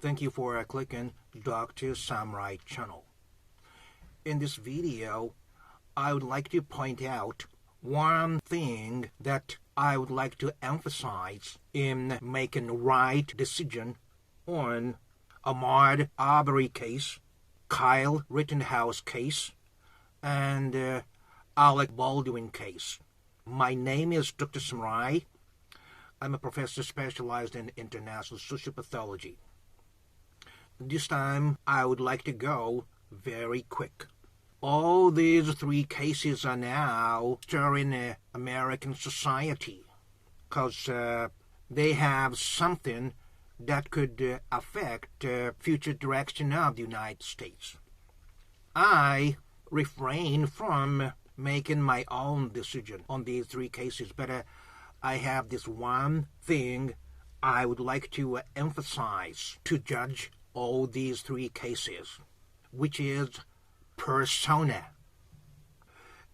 Thank you for clicking Dr. Samurai channel. In this video, I would like to point out one thing that I would like to emphasize in making right decision on Ahmaud Arbery case, Kyle Rittenhouse case, and Alec Baldwin case. My name is Dr. Samurai. I'm a professor specialized in international social pathology. This time, I would like to go very quick. All these three cases are now stirring American society because they have something that could affect future direction of the United States. I refrain from making my own decision on these three cases, but I have this one thing I would like to emphasize to judge all these three cases, which is persona.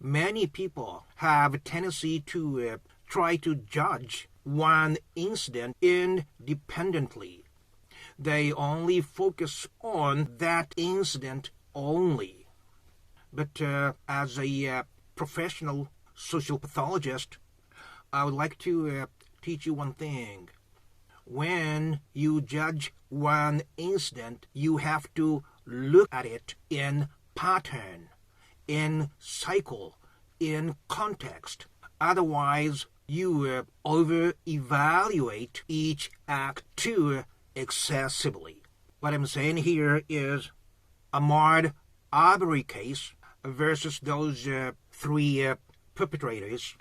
Many people have a tendency to try to judge one incident independently. They only focus on that incident only. But as a professional social pathologist, I would like to teach you one thing. When you judge one incident, you have to look at it in pattern, in cycle, in context. Otherwise, you over-evaluate each act too excessively. What I'm saying here is Ahmaud Arbery case versus those three perpetrators.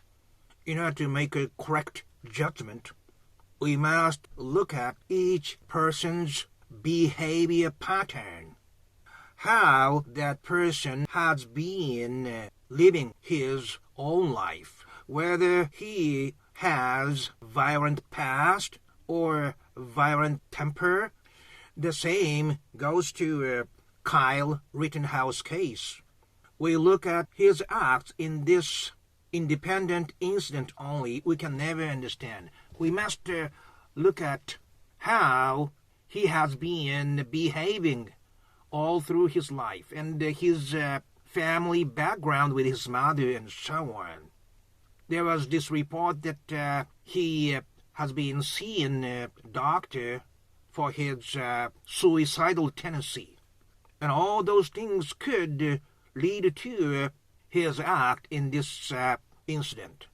In order to make a correct judgment, we must look at each person's behavior pattern, how that person has been living his own life, whether he has violent past or violent temper. The same goes to Kyle Rittenhouse case. We look at his acts in this independent incident only. We can never understand. We must look at how he has been behaving all through his life and his family background with his mother and so on. There was this report that he has been seeing a doctor for his suicidal tendency. And all those things could lead to his act in this incident.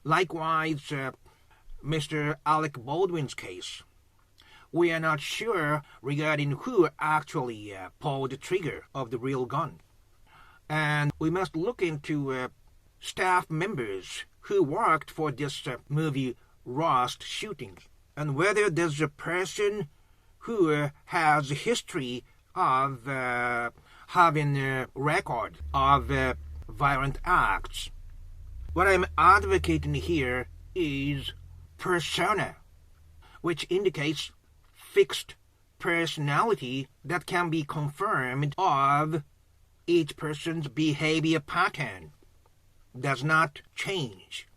Likewise, Mr. Alec Baldwin's case. We are not sure regarding who actually pulled the trigger of the real gun. And we must look into staff members who worked for this movie Rust shooting, and whether there's a person who has a history of having a record of violent acts. What I'm advocating here is persona, which indicates fixed personality that can be confirmed of each person's behavior pattern, does not change.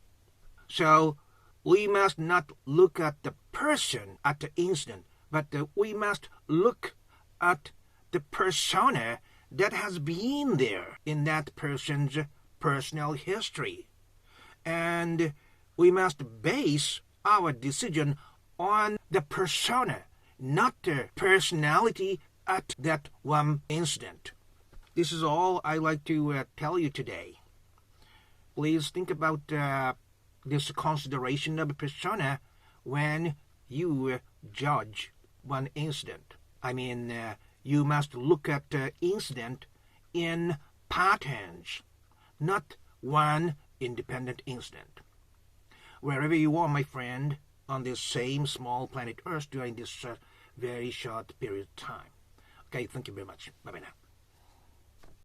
So we must not look at the person at the incident, but we must look at the persona that has been there in that person's personal history. And we must base our decision on the persona, not the personality at that one incident. This is all I like to tell you today. Please think about this consideration of persona when you judge one incident. I mean, you must look at the incident in patterns, not one independent incident. Wherever you are, my friend, on this same small planet Earth during this very short period of time. Okay, thank you very much. Bye-bye now.